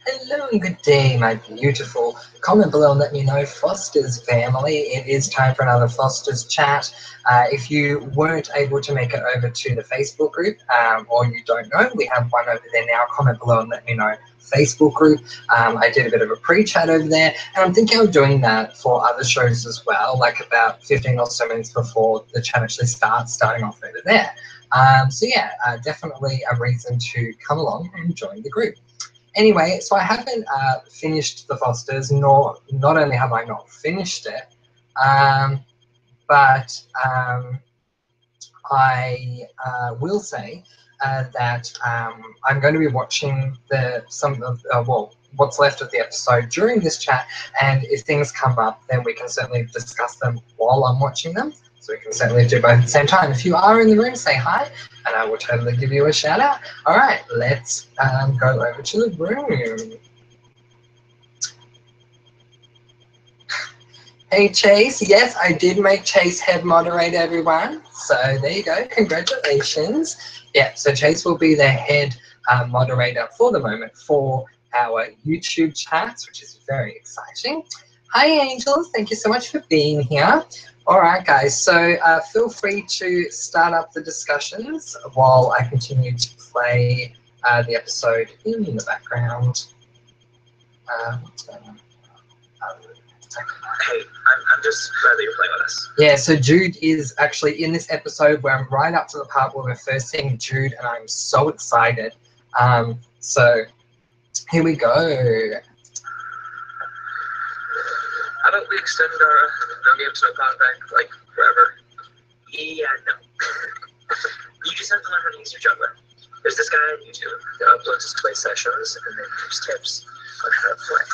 Hello and good day, my beautiful. Comment below and let me know, Foster's family. It is time for another Foster's chat. If you weren't able to make it over to the Facebook group, or you don't know, we have one over there now. Comment below and let me know. Facebook group. I did a bit of a pre-chat over there, and I'm thinking of doing that for other shows as well, like about 15 or so minutes before the chat actually starting off over there. So yeah, definitely a reason to come along and join the group. Anyway, so I haven't finished the Fosters, not only have I not finished it, but I will say that I'm going to be watching what's left of the episode during this chat, and if things come up, then we can certainly discuss them while I'm watching them. So we can certainly do both at the same time. If you are in the room, say hi, and I will totally give you a shout out. All right, let's go over to the room. Hey Chase, yes, I did make Chase head moderator, everyone. So there you go, congratulations. Yeah, so Chase will be the head moderator for the moment for our YouTube chats, which is very exciting. Hi Angels, thank you so much for being here. All right guys, so feel free to start up the discussions while I continue to play the episode in the background. What's going on? Hey, I'm just glad that you're playing with us. Yeah, so Jude is actually in this episode where I'm right up to the part where we're first seeing Jude, and I'm so excited. So here we go. How about we extend our no games no contact like forever? Yeah, no. You just have to learn how to use your juggler. There's this guy on YouTube that uploads his play sessions and then gives tips on how to play.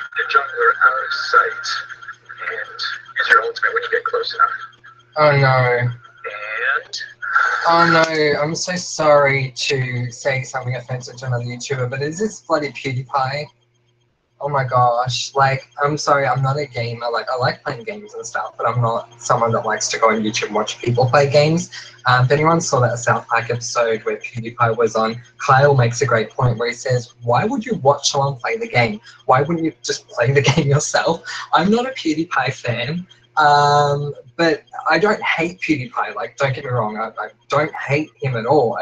Keep your jungler out of sight and use your ultimate when you get close enough. Oh no. And Oh no, I'm so sorry to say something offensive to another YouTuber, but is this bloody PewDiePie? Oh my gosh, like, I'm sorry, I'm not a gamer. Like, I like playing games and stuff, but I'm not someone that likes to go on YouTube and watch people play games. If anyone saw that South Park episode where PewDiePie was on, Kyle makes a great point where he says, why would you watch someone play the game? Why wouldn't you just play the game yourself? I'm not a PewDiePie fan, but I don't hate PewDiePie. Like, don't get me wrong, I don't hate him at all.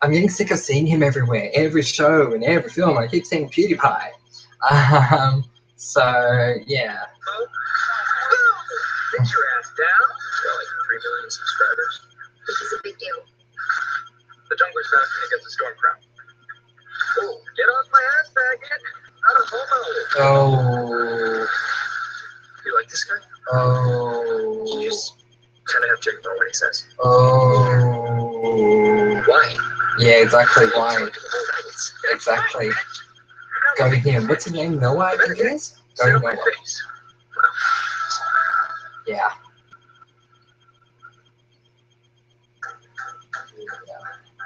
I'm getting sick of seeing him everywhere, every show and every film. I keep seeing PewDiePie. So yeah. Get your ass down. Got like 3 million subscribers. This is a big deal. The jungler's fast against the storm crown. Oh, get off my ass, faggot. Not a homo. Oh. You like this guy? Oh. You just kind of have to ignore what he says. Oh. Why? Yeah, exactly. Why? Exactly. Go to him. What's his name? Noah, I think it is? Go Sit to on my Noah. face. Yeah.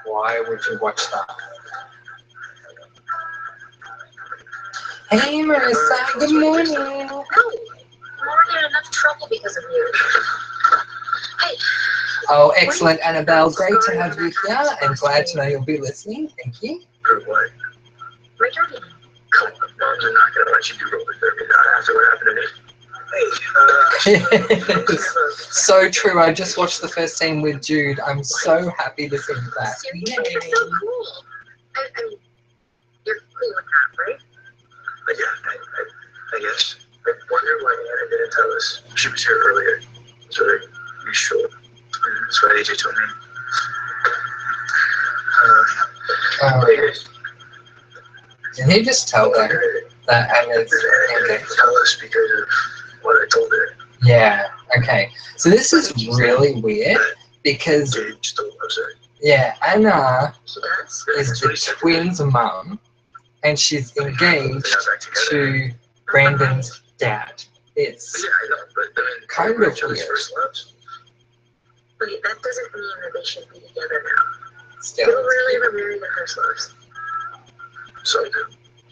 Why would you watch that? Hey Marissa, good morning. No, we're in enough trouble because of you. Hey. Oh, excellent, Annabelle. Great to have you here, and glad to know you'll be listening. Thank you. Good way. My turkey. Come on, Moms, I'm not going to let you do roller therapy now after what happened to me. Hey, Yes. So true. I just watched the first scene with Jude. I'm so happy to see that. Seriously, that's so cool. I mean, you're cool with that, right? I guess. I wonder why Anna didn't tell us. She was here earlier. So are you sure? That's what AJ told me. Did he just tell them that Anna's engaged? Tell us because of what I told her. Yeah, okay. So this is really weird because, yeah, Anna is the twins' mum and she's engaged to Brandon's dad. It's kind of weird. Wait, that doesn't mean that they should be together now. Still, They were really ever married their first loves. So, as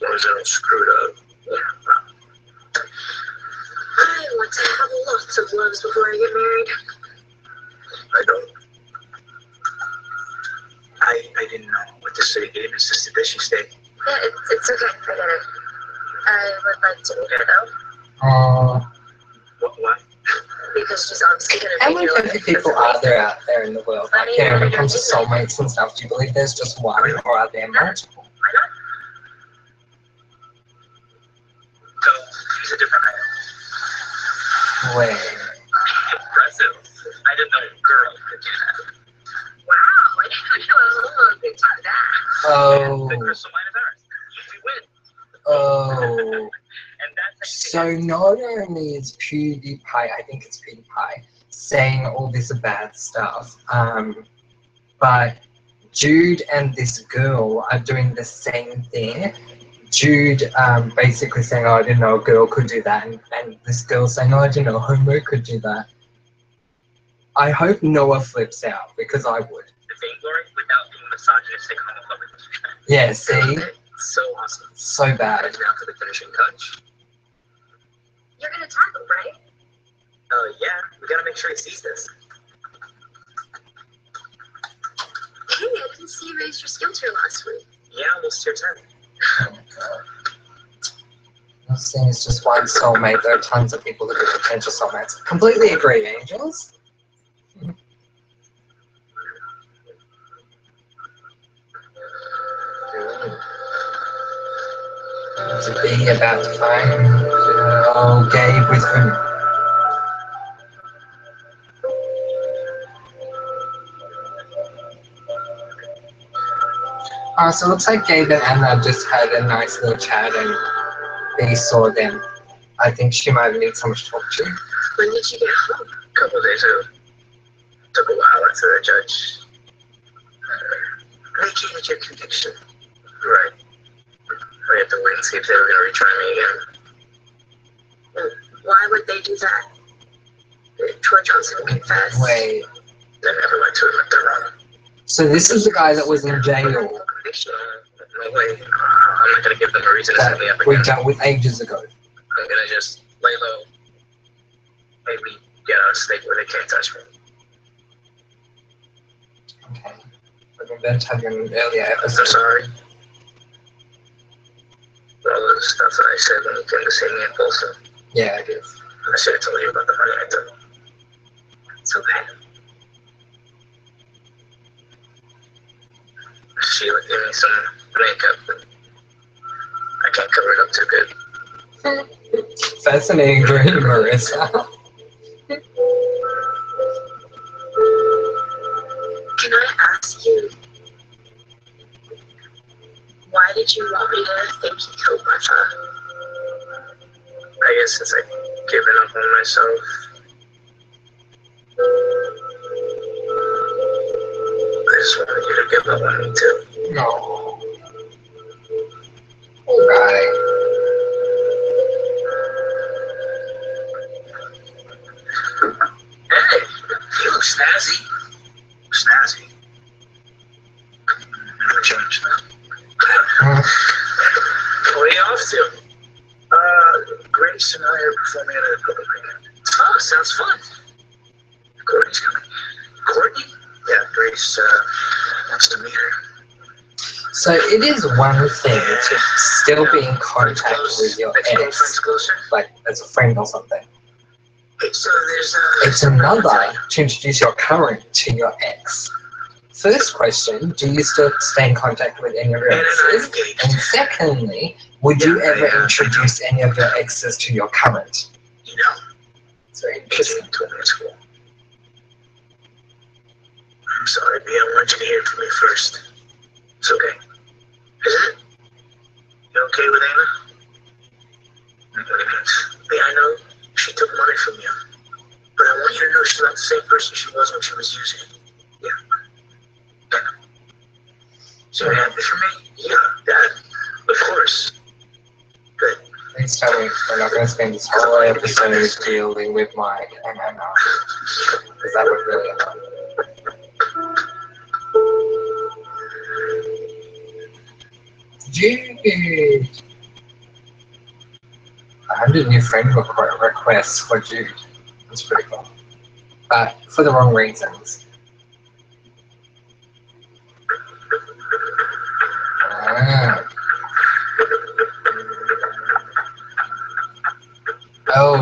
long as I don't screw it up. Yeah. I want to have lots of loves before I get married. I don't. a bitchy state. Yeah, it's okay. I get it. I would like to meet her though, Why? because she's obviously gonna how make many your types life of people are there out there in the world? Like, you know, when it comes to soulmates and stuff, do you believe there's just one, or are there multiple? Why not? So, he's a different man. Where? Impressive. I didn't know a girl could do that. Wow, I didn't know a whole big part of that. The Oh, crystal line is ours. You win. oh. And that's So not only is PewDiePie, I think it's PewDiePie, saying all this bad stuff, but Jude and this girl are doing the same thing. Jude basically saying, oh, I didn't know a girl could do that, and this girl saying, oh, I didn't know a homo could do that. I hope Noah flips out, because I would. the Vainglory without being misogynistic, homophobic. Yeah, see? So awesome. So bad. And now for the finishing touch. You're gonna tackle, right? Yeah, we gotta make sure he sees this. Hey, I didn't see you raise your skill tier last week. Yeah, almost tier 10. Oh my god. This thing is just one soulmate. There are tons of people that are potential soulmates. Completely agree, Angels. There's a bee about to find Gabe with whom? So it looks like Gabe and Anna just had a nice little chat and Bee saw them. I think she might need someone to talk to. When did you get home? A couple of days ago. Took a while after the judge vacated your conviction. Right. We had to wait and see if they were going to retry me again. Why would they do that? Troy Johnson confessed. Wait. They never went to admit they're wrong. So this is the guy that was in jail No way. I'm not going to give them a reason to set me up that we again. dealt with ages ago. I'm going to just lay low. Maybe get out of state where they can't touch me. Okay. I remember telling you in an earlier I'm episode. sorry. All of the stuff that I said when you came to see me in Folsom. Yeah, it is. I should have told you about the money I took. It's okay. Sheila gave me some makeup, but I can't cover it up too good. Fascinating dream, Marissa. Can I ask you, why did you want me to think you killed Martha? I guess since I've given up on myself, I just wanted you to give up on me too. No. Alright. Hey, you look snazzy. Snazzy. Never changed. What are you off to? Grace and I are performing at a public weekend. Oh, sounds fun. Courtney's coming. Courtney? Yeah, Grace wants to meet her. So it is one thing to still be in contact with your Ex-girlfriend's ex, closer. like as a friend or something. Hey, so there's It's another to introduce your current to your ex. First question, do you still stay in contact with any of your exes? And secondly, would you ever introduce any of your exes to your current? You know, It's very Adrian interesting. told me it's cool. I'm sorry, B. I want you to hear from me first. It's okay. Is it? You okay with Anna? What do you mean? B, I know she took money from you. But I want you to know she's not the same person she was when she was using it. Yeah. Anna. So you're happy for me? Yeah, Dad. Of course. Good. Please tell me we're not going to spend this whole episode dealing with Mike and Anna. Because that would really annoy me. Jude! I had a new friend request for Jude. That's pretty cool. But for the wrong reasons.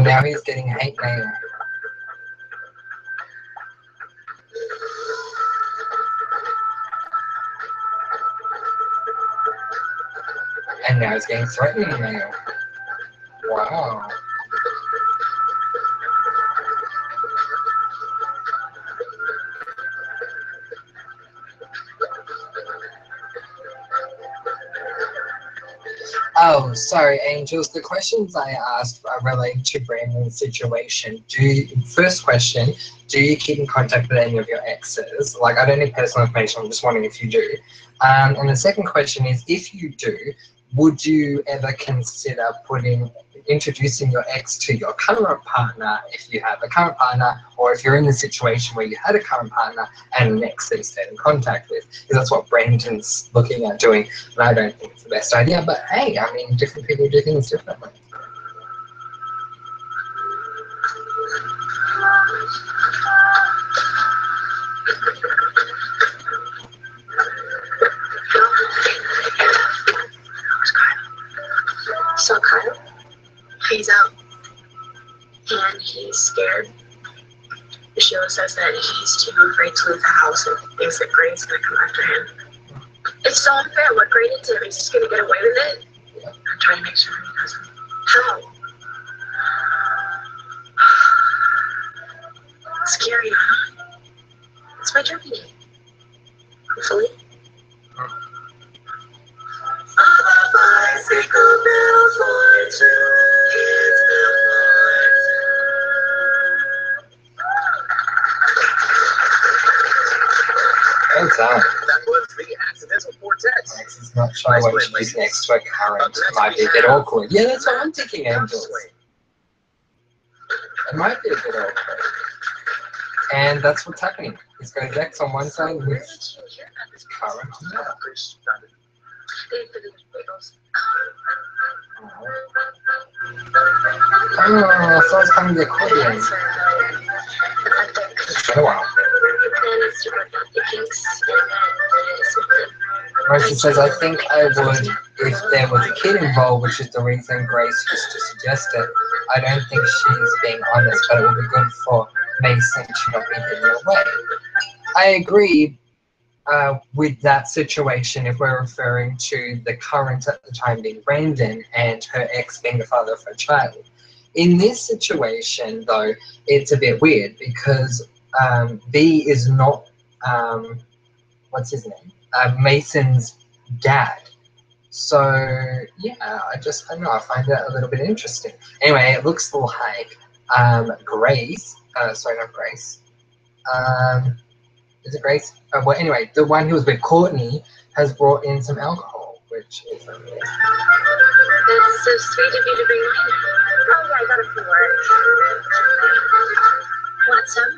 Oh, now he's getting hate mail. And now he's getting threatening mail. Wow. Oh, sorry, Angels. The questions I asked are related to Brandon's situation. First question, do you keep in contact with any of your exes? Like, I don't need personal information. I'm just wondering if you do. And the second question is, if you do, would you ever consider introducing your ex to your current partner if you have a current partner, or if you're in the situation where you had a current partner and an ex that you stayed in contact with? Because that's what Brandon's looking at doing, and I don't think it's the best idea. But hey, I mean, different people do things differently. So Kyle, he's out and he's scared. Sheila says that he's too afraid to leave the house and thinks that Grace's gonna come after him. It's so unfair what Gray did to him. He's just gonna get away with it. I'm trying to make sure he doesn't. How? Scary, huh? It's my journey. Hopefully. Bicycle bill for two kids What's that? That was the accidental quartet. Max is not sure what she's next to a current. Might be a bit awkward. Yeah, that's what I'm thinking, Angels. It might be a bit awkward. And that's what's happening. He's got his ex on one side and his current on the other. Oh, someone's playing the accordion. It's been a while. Marcy says, I think I would if there was a kid involved, which is the reason Grace used to suggest it. I don't think she's being honest, but it would be good for Mason to not be hidden away. I agree with that situation if we're referring to the current at the time being Brandon and her ex being the father of her child. In this situation, though, it's a bit weird because B is not, what's his name? Mason's dad. So, yeah, I don't know, I find that a little bit interesting. Anyway, it looks like Grace, sorry, not Grace. Is it Grace? Well, anyway, the one who was with Courtney has brought in some alcohol, which is amazing. That's so sweet of you to bring mine. Oh, yeah, I got it from work. Want some?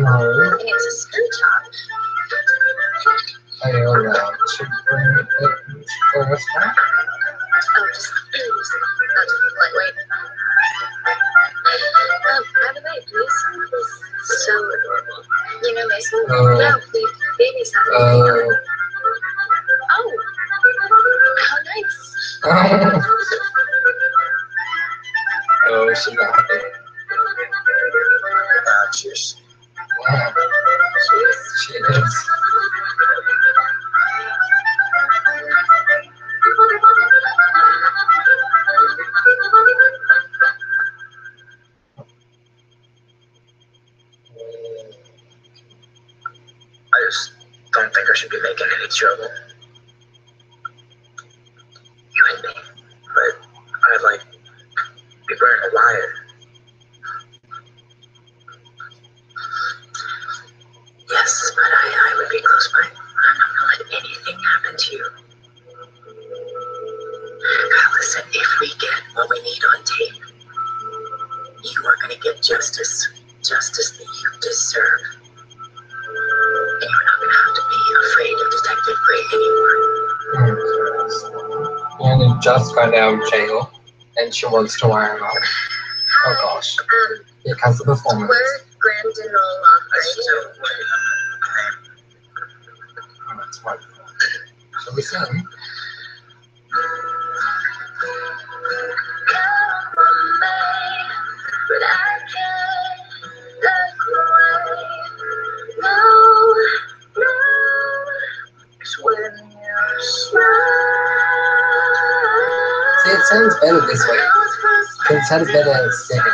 No, It's a skirt top. are you allowed to bring it for us now? Oh, just lightweight. By the way, Mason is so adorable. You know Mason? Yeah, we babysat him. Oh, how nice. Oh, she got it. Cheers. Wow, Cheers. she is. I just don't think I should be making any trouble. You and me. But I'd like be wearing a wire. Yes, but I would be close by. I'm not gonna let anything happen to you. Kyle, listen, if we get what we need on tape, you are gonna get justice. Justice that you deserve. And you're not gonna have to be afraid of Detective Gray anymore. And he just got out of jail, and she wants to wire him up. Oh gosh. Here comes the performance. We're Grandinola, right? Oh, that's wonderful. Shall we sing? sounds better this way. It sounds better singing.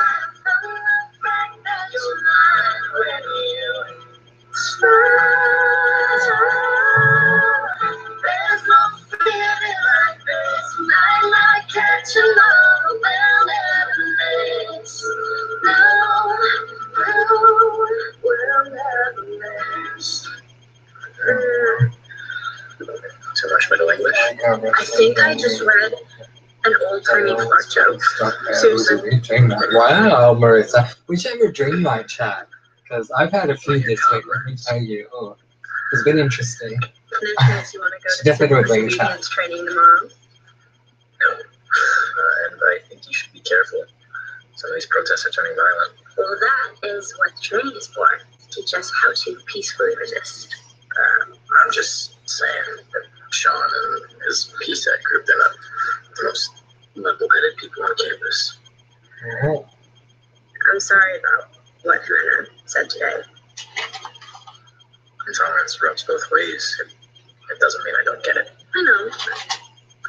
Too much middle English. I think I just read an old-timey Clark joke. Seriously. Wow, Marissa. We should have a dream night chat. Because I've had a few this week, let me tell you. Oh, it's been interesting. And then chance you want to go Should to definitely do a dream obedience chat. training tomorrow. No. And I think you should be careful. Some of these protests are turning violent. Well, that is what the training is for. To teach us how to peacefully resist. I'm just saying that Sean and his PSEC group, they're not the most level-headed people on campus. Oh. I'm sorry about what Hannah said today. Intolerance rubs both ways. It doesn't mean I don't get it. I know.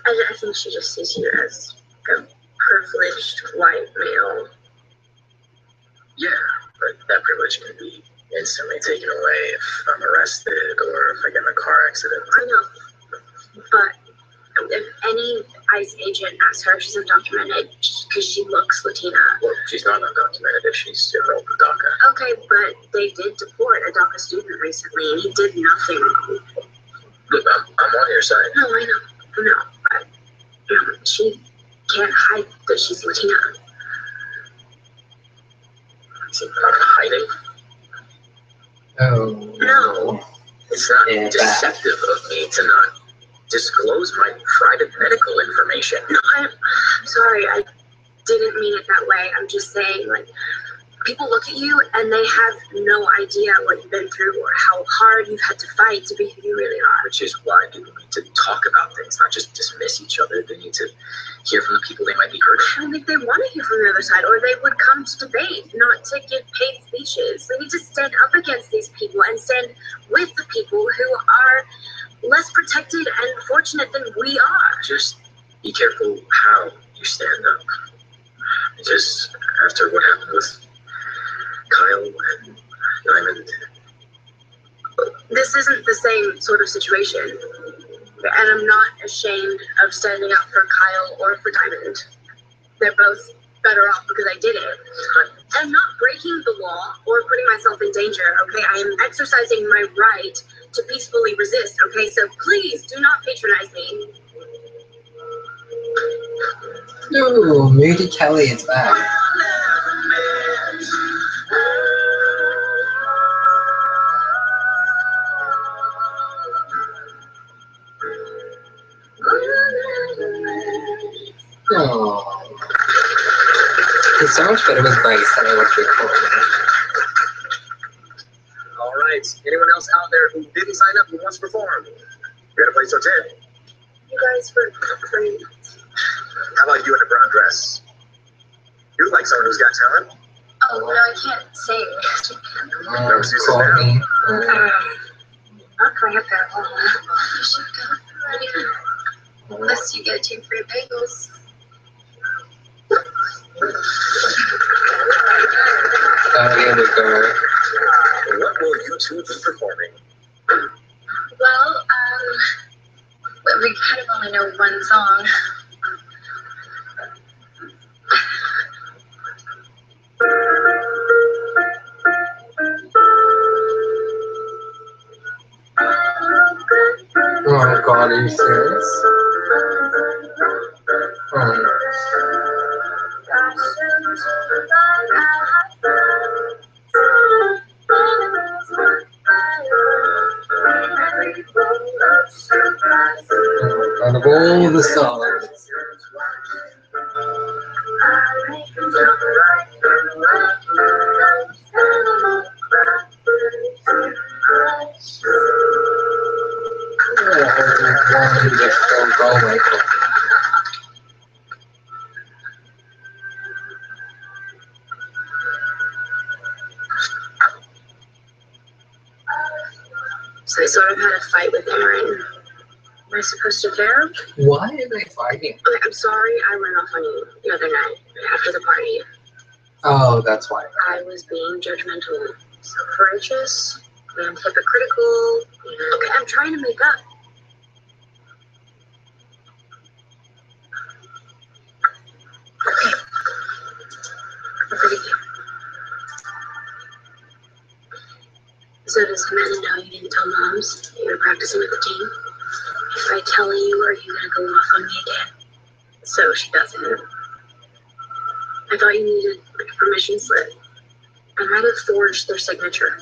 I think she just sees you as a privileged white male. Yeah, but that privilege can be instantly taken away if I'm arrested or if I get in a car accident. I know. But if any ICE agent asks her if she's undocumented because she looks Latina. Well, she's not undocumented if she's enrolled in DACA. Okay, but they did deport a DACA student recently and he did nothing wrong. Look, I'm on your side. No, I know. But she can't hide that she's Latina. I'm hiding. Oh. No. It's not Yeah, deceptive of me to not disclose my private medical information. No, I'm sorry. I didn't mean it that way. I'm just saying, like, people look at you and they have no idea what you've been through or how hard you've had to fight to be who you really are. Which is why people need to talk about things, not just dismiss each other. They need to hear from the people they might be hurting. I don't think they want to hear from the other side, or they would come to debate, not to give paid speeches. We need to stand up against these people and stand with the people who are less protected and fortunate than we are. Just be careful how you stand up. Because after what happened with Kyle and Diamond, This isn't the same sort of situation. And I'm not ashamed of standing up for Kyle or for Diamond. They're both better off because I did it. I'm not breaking the law or putting myself in danger, okay? I am exercising my right to peacefully resist, okay? So please do not patronize me. Ooh, Moody Kelly is back. Oh. It's so much better with Grace than it was recording. all right, anyone else out there who didn't sign up who wants to perform? We got a place to attend. You guys were free. How about you in a brown dress? You look like someone who's got talent. Oh, no, I can't sing. No excuses Courtney. I'll cry up there. You should go. Unless you get 2 free bagels. Here we go. What will you two be performing? Well, we kind of only know one song. Oh God, are you serious? Oh no. Out of all the songs. Wonderful Galway. So I sort of had a fight with Aaron. Am I supposed to care? Why are they fighting? I'm sorry I went off on you the other night after the party. Oh, that's why. I was being judgmental, self-righteous, and hypocritical. Okay, I'm trying to make up. Okay. I'm forgiving you. So does Amanda know you didn't tell moms that you were practicing with the team? If I tell you, are you gonna go off on me again? So she doesn't. I thought you needed like a permission slip. I might have forged their signature.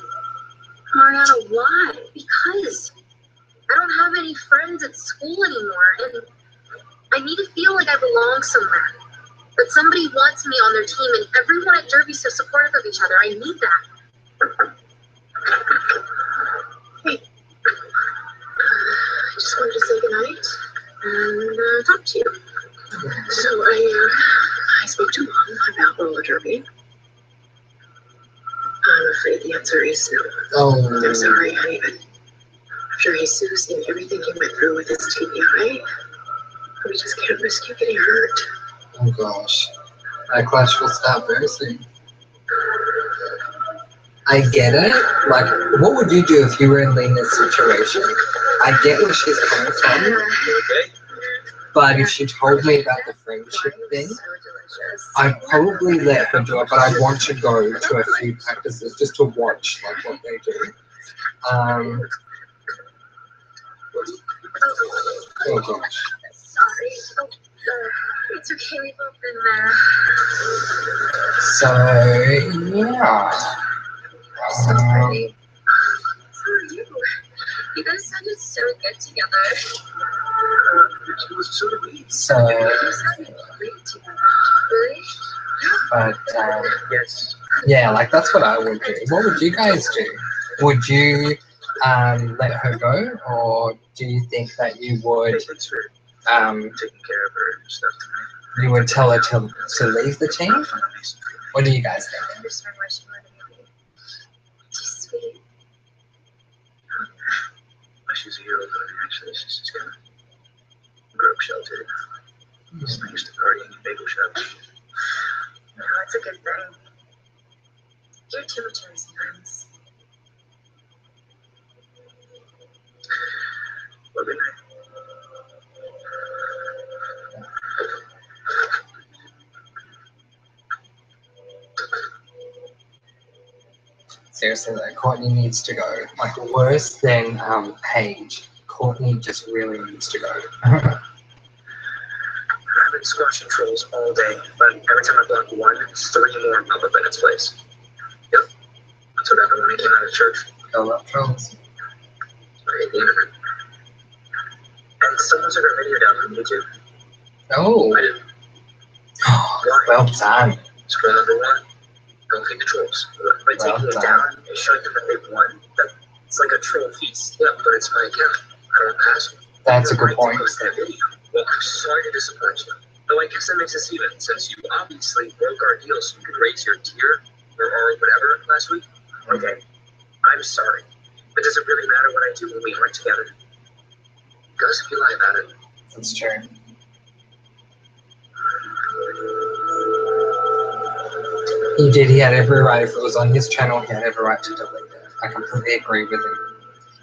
Mariana, why? Because I don't have any friends at school anymore, and I need to feel like I belong somewhere. That somebody wants me on their team, and everyone at Derby's so supportive of each other. I need that. Hey, I just wanted to say goodnight and talk to you. So I spoke to Mom about roller derby. I'm afraid the answer is no. Oh. I'm sorry, honey, but after Jesus and everything he went through with his TBI, we just can't risk you getting hurt. Oh gosh. That clash will start very soon. I get it. Like, what would you do if you were in Lena's situation? I get where she's coming from, You okay? but if she told me about the friendship thing, I'd probably let her do it, but I'd want to go to a few practices just to watch like what they do. Oh gosh. Sorry. Oh, it's okay. We've both been there. So yeah. So pretty. So are you. You guys sounded so good together. So do we. So, You sounded great together. Really? but Yes. yeah, like that's what I would do. What would you guys do? Would you let her go, or do you think that you would Thanks for taking care of her and stuff tonight. you would tell her to leave the team? What do you guys think? I understand why she wanted me to leave. She's sweet. She's a hero, but actually she's just kind of broke sheltered. She's not used to partying and bagel shops. No, it's a good thing. You're too mature sometimes. Well, good night. Seriously, like Courtney needs to go. Like worse than Paige. Courtney just really needs to go. I've been squashing trolls all day, but every time I block one, 3 more pop up in its place. Yep. That's what happened when I came out of church. I love trolls. I hate the internet. And someone took a video down from YouTube. Oh, I did. well done. Scroll number 1. Don't feed the trolls. By taking it down, it's showing them that they've won. It's like a troll feast. Yeah, but it's my account. I don't pass it. That's a good point. Post that video. Well, I'm sorry to disappoint you. Though I guess that makes us even, since you obviously broke our deal so you could raise your tier or whatever last week. Okay, I'm sorry. But does it really matter what I do when we aren't together? Because if you lie about it. That's true. He did. He had every right. If it was on his channel, he had every right to delete it. I completely agree with him.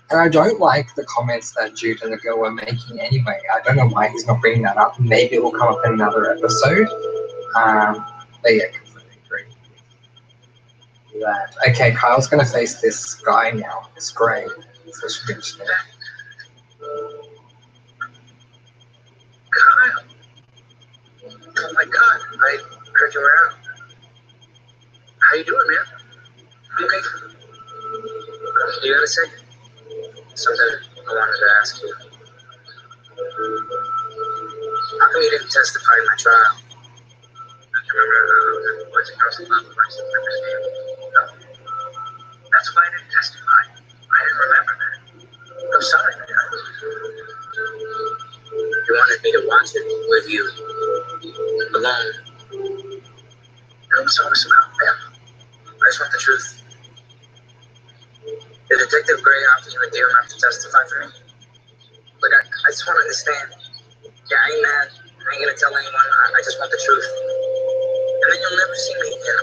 And I don't like the comments that Jude and the girl were making anyway. I don't know why he's not bringing that up. Maybe it will come up in another episode. But yeah, completely agree with that. Okay, Kyle's going to face this guy now. It's great. So she can just Kyle. Oh my god, I heard you were out. How you doing, man? You okay? You gotta say something I wanted to ask you. How come you didn't testify in my trial? You remember what's it called? No. That's why I didn't testify. I didn't remember that. I'm sorry, man. You wanted me to watch it with you alone. I'm sorry about that. I just want the truth. Did Detective Gray offer you a deal not to testify for me? Look, I just want to understand. Yeah, I ain't mad. I ain't gonna tell anyone. I just want the truth. And then you'll never see me again.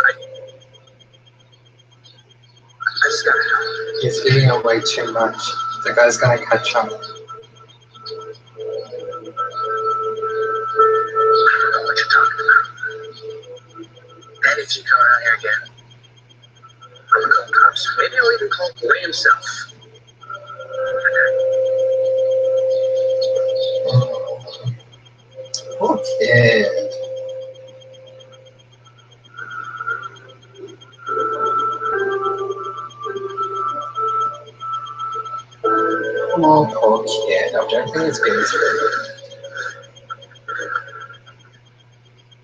I just gotta know. He's giving away too much. The guy's gonna catch up. I don't know what you're talking about. And if you come around here again, I'm gonna call the cops. Maybe I'll even call Ray himself. Okay. Oh, poor kid. I don't think it's been through.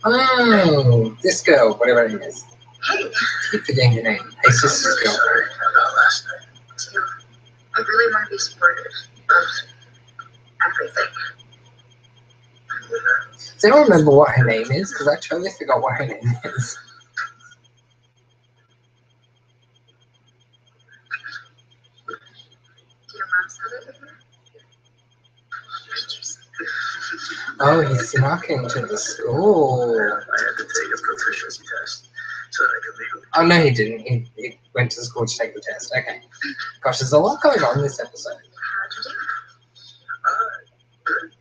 Oh, this girl, whatever her name is. Hey, Keep forgetting her name. Hey, sister's girl. Sorry about last night. Tim, I really want to be supportive of everything. Does anyone remember what her name is? Because I totally forgot what her name is. Do your mom sell it with her? Oh, he's snuck into the school. I had to take a proficiency test so that I could legally. Oh, no, he didn't. He went to school to take the test. Okay. Gosh, there's a lot going on in this episode. How'd you do? Good.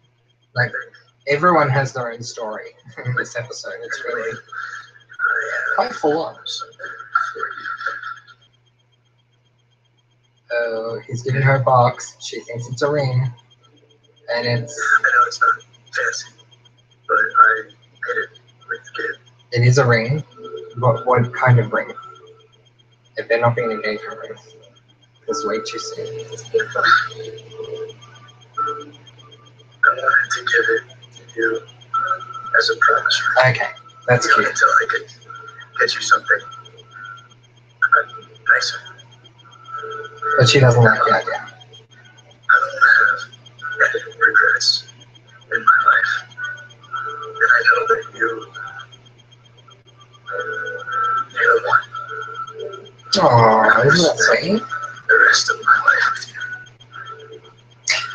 Like, everyone has their own story in this episode. It's really quite full on. Oh, he's giving her a box. She thinks it's a ring. And it's... I know it's not fancy, but I made it with the kid. It is a ring. But what kind of ring? If they're not being engagement rings. It's way too soon. It's beautiful. I wanted to give it to you as a promise. Okay, that's cute. Until I could get you something nicer. But she doesn't like the idea. I don't have any regrets in my life. And I know that you're the one. Aww, isn't that sweet? The rest of my life with you.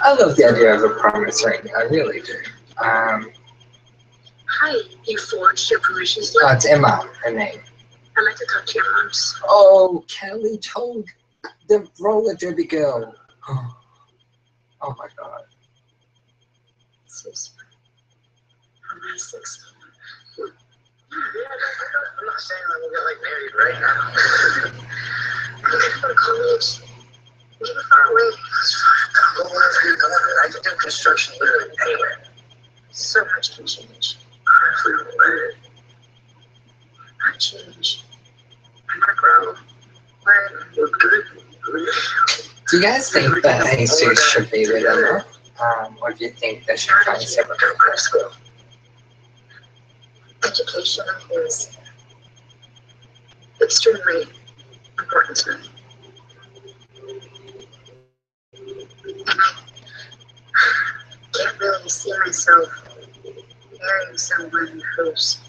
I love the idea of a promise ring. I really do. Hi, you forged your permission slip. It's Emma, her name. I'd like to talk to your moms. Oh, Kelly told the roller derby girl. Oh my god. Sis, for my 16. I'm not saying that we'll get like married right now. I'm going to go to college. Maybe far away. Go wherever you're going. I can do construction literally anywhere. So much can change. If we don't let it. I change. I'm going to grow. Learn. We're good. Do you guys think that Jesus should be with Emma? Or do you think they should find separate? High school. Education is extremely important to me. And I can't really see myself marrying someone who's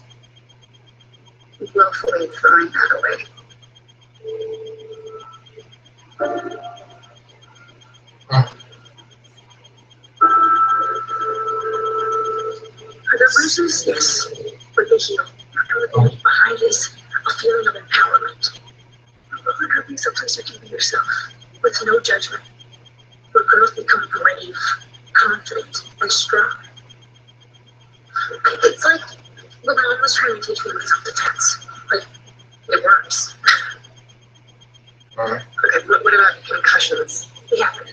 willfully throwing that away. Are there bruises? Yes, but they heal. And what they leave behind is a feeling of empowerment. Of having someplace you can be yourself, with no judgment, where girls become brave, confident, and strong. It's like when my mom was trying to teach me with self-defense, but it works. Okay, what about concussions? They happen.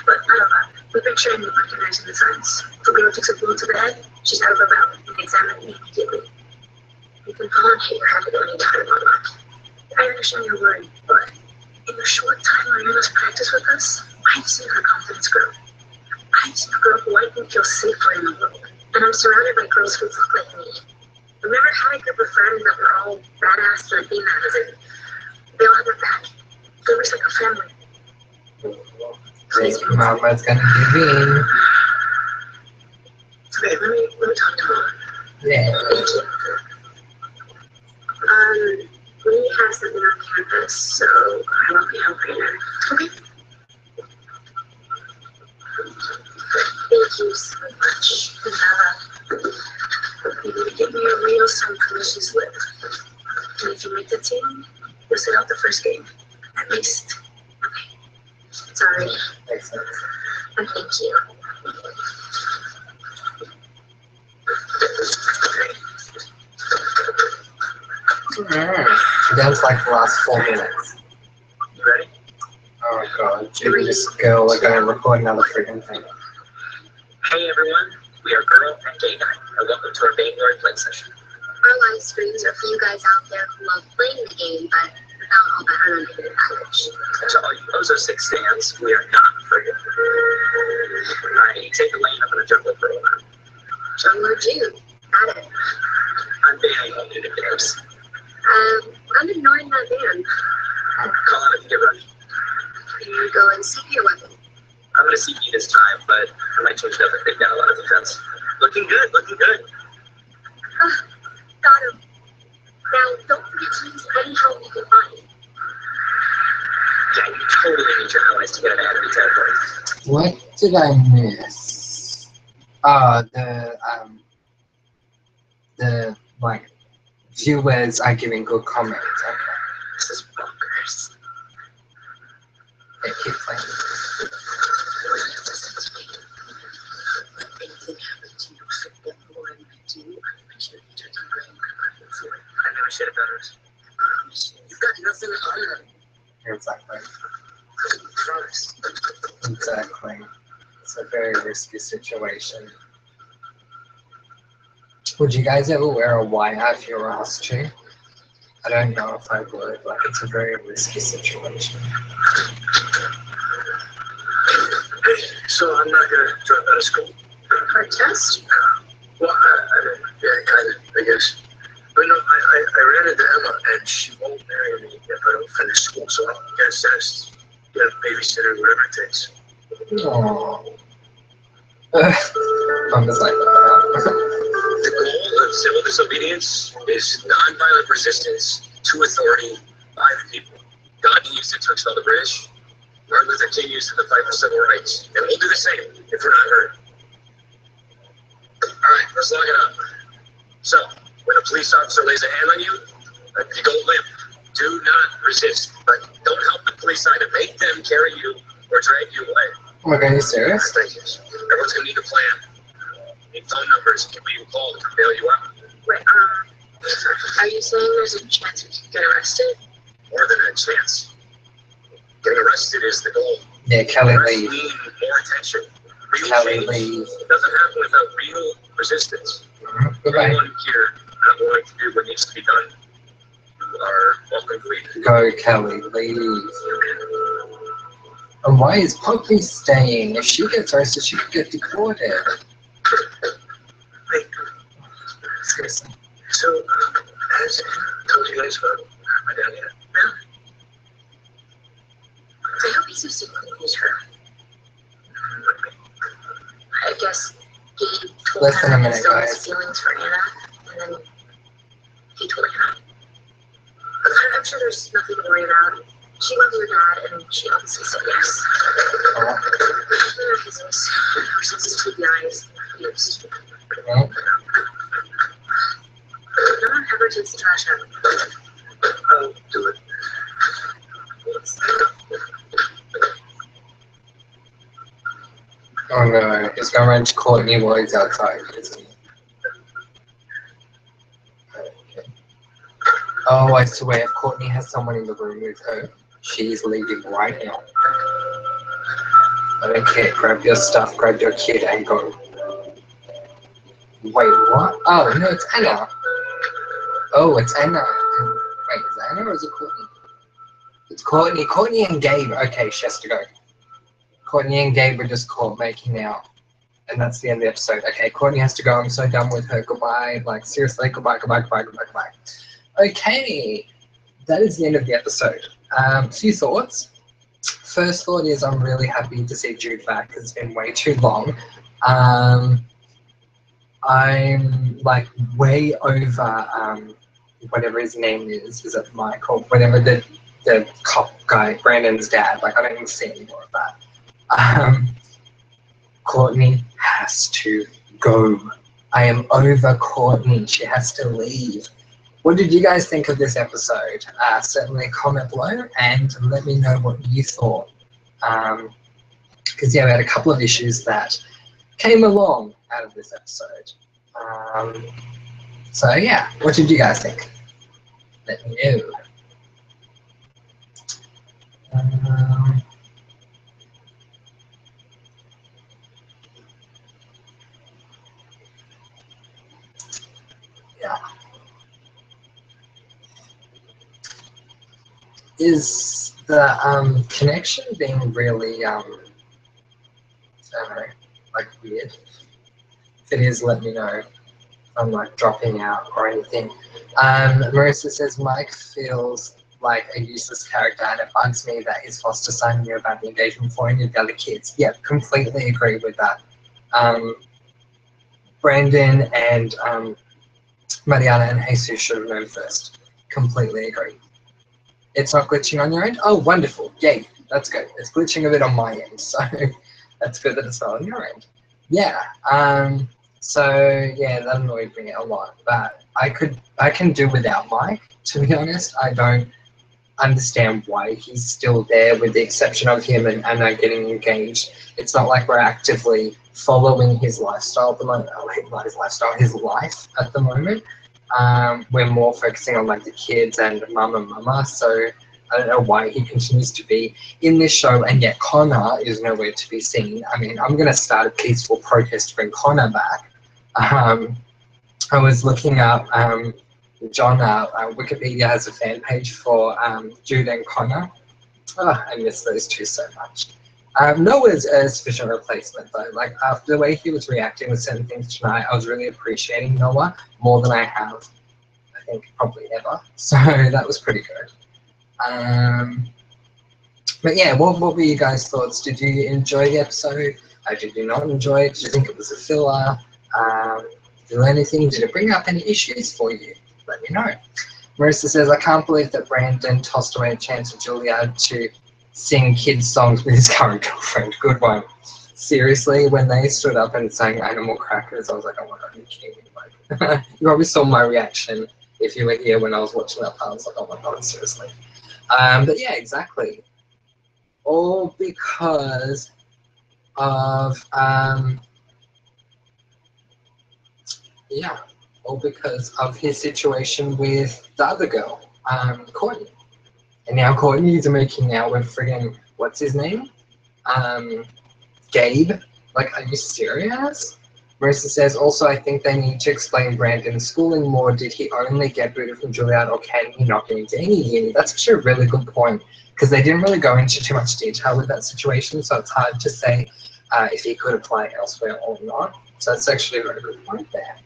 But I don't know. We've been trained in recognizing the signs. If a girl takes a blow to the head, she's out of her mouth and examine it immediately. You can call and hit your head at any time, Mama. I understand you're worried, but in the short time Mariana's practiced with us, I've seen her confidence grow. I've seen a girl who I think feels safer in the world. And I'm surrounded by girls who look like me. I've never had a group of friends that were all badass Latinas, and they all had their back. They were like a family. Please, Mama's gonna give in. Okay, let me talk to Mom. Yeah. Thank you. We have something on campus, so I won't be home right now. Okay. Thank you so much. You need to give me a real son from Mrs. Lip. And if you make the team, you'll sit out the first game. At least. Okay. Sorry. Makes sense. And thank you. That's like the last 4 minutes. You ready? Oh god, Judy, this girl are going to record another freaking thing. Hey everyone, we are Girl and Gay Night, and welcome to our Bangalore play session. Our live streams are for you guys out there who love playing the game, but without all that unlimited baggage. To all you Ozo 6 fans, we are not for you. Alright, take the lane, I'm gonna jump over it. Jungler Jude, at it. I'm banning all new nicknames. I'm ignoring that ban. Call out if you get ready. You go and see your weapon. I'm gonna CP this time, but I might change it up if they've got a lot of defense. Looking good, looking good. Got him. Now, don't forget to use any help you can find. Yeah, you totally need your allies to get an enemy territory. What did I miss? The like viewers are giving good comments. Okay. This is bonkers. They keep playing. I never should have done this. You've got nothing on them. Exactly. Promise. Exactly. It's a very risky situation. Would you guys ever wear a white hat if you were asked to? I don't know if I would. Like, it's a very risky situation. So I'm not gonna drop out of school. Hard test? Well, yeah, kind of, I guess. But no, I ran into Emma, and she won't marry me if I don't finish school. So I'll get assessed, get a babysitter, whatever it takes. Aww. I'm just like, The goal of civil disobedience is nonviolent resistance to authority by the people. Gandhi used it to expel the British. Martin Luther King used it to fight for civil rights. And we'll do the same if we're not heard. Alright, let's lock it up. So, when a police officer lays a hand on you, you go limp. Do not resist, but don't help the police either. Make them carry you or drag you away. oh my god, are you serious? Thank you. Everyone's gonna need a plan. Need phone numbers, can we call to bail you out? Wait, are you saying there's a chance we could get arrested? More than a chance. Getting arrested is the goal. Yeah, Kelly Arrests leave. mean more attention. Real Kelly change leave. doesn't happen without real resistance. Goodbye. Everyone here not willing to do what needs to be done. You are welcome to leave. Go, Kelly, leave. And why is Poppy staying? If she gets arrested, she could get deported. Hey, Seriously. so, has told you guys about my dad yet? I hope he's so super cool with her. I guess he told Less than a Hannah minute, still has guys. feelings for Anna, and then he told Hannah. I'm sure there's nothing to worry about. She loves her dad, and she obviously said yes. Oh, Her business. Ever since his TBI is used. well, No one ever takes the trash out. I'll do it. oh no, he's gonna run to Courtney while he's outside, isn't he? Okay. Oh, I swear, if Courtney has someone in the room with her, she's leaving right now. I don't care, grab your stuff, grab your kid and go. Wait, what? Oh, no, it's Anna. Oh, it's Anna. Wait, is it Anna or is it Courtney? It's Courtney. Courtney and Gabe. Okay, she has to go. Courtney and Gabe are just caught making out. And that's the end of the episode. Okay, Courtney has to go. I'm so done with her. Goodbye. Like, seriously, goodbye, goodbye, goodbye, goodbye, goodbye. Okay, that is the end of the episode. Few thoughts. First thought is I'm really happy to see Jude back because it's been way too long. I'm like way over whatever his name is it Michael? Whatever the cop guy, Brandon's dad. Like I don't even see any more of that. Courtney has to go. I am over Courtney. She has to leave. What did you guys think of this episode? Certainly comment below and let me know what you thought. Because yeah, we had a couple of issues that came along out of this episode. So yeah, what did you guys think? Let me know. Yeah. Is the connection being really I don't know, like weird? If it is, let me know. If I'm like dropping out or anything. Marissa says Mike feels like a useless character, and it bugs me that his foster son knew about the engagement before any of the other kids. Yep, completely agree with that. Brandon and Mariana and Jesus should have known first. Completely agree. It's not glitching on your end? Oh, wonderful. Yay, that's good. It's glitching a bit on my end, so that's good that it's not on your end. Yeah, so yeah, that annoyed me a lot, but I can do without Mike, to be honest. I don't understand why he's still there, with the exception of him and Anna getting engaged. It's not like we're actively following his lifestyle at the moment. Not his lifestyle, his life at the moment. We're more focusing on like the kids and mama, so I don't know why he continues to be in this show, and yet Connor is nowhere to be seen. I mean, I'm going to start a peaceful protest to bring Connor back. I was looking up, John, Wikipedia has a fan page for Jude and Connor. Oh, I miss those two so much. Noah's a sufficient replacement though. Like after the way he was reacting with certain things tonight, I was really appreciating Noah more than I have, I think, probably ever. So that was pretty good. But yeah, what were you guys' thoughts? Did you enjoy the episode? Did you not enjoy it? Did you think it was a filler? Did you learn anything? Did it bring up any issues for you? Let me know. Marissa says, I can't believe that Brandon tossed away a chance of Juilliard to sing kids' songs with his current girlfriend. Good one. Seriously, when they stood up and sang Animal Crackers, I was like, oh my god, are you kidding me? Like, you probably saw my reaction if you were here when I was watching that part. I was like, oh my god, seriously. But yeah, exactly. All because of all because of his situation with the other girl, Courtney. And now Courtney's making out with friggin', what's his name? Gabe. Like, are you serious? Marissa says, also, I think they need to explain Brandon's schooling more. Did he only get booted from Juilliard, or can he not get into any uni? That's actually a really good point, because they didn't really go into too much detail with that situation, so it's hard to say if he could apply elsewhere or not. So that's actually a very good point there.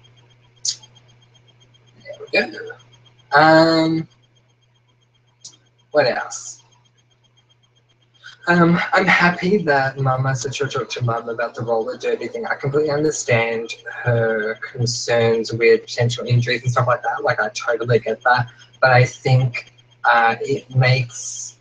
There we go. What else? I'm happy that Mama said she'll talk to Mum about the roller derby thing. I completely understand her concerns with potential injuries and stuff like that. Like, I totally get that. But I think it makes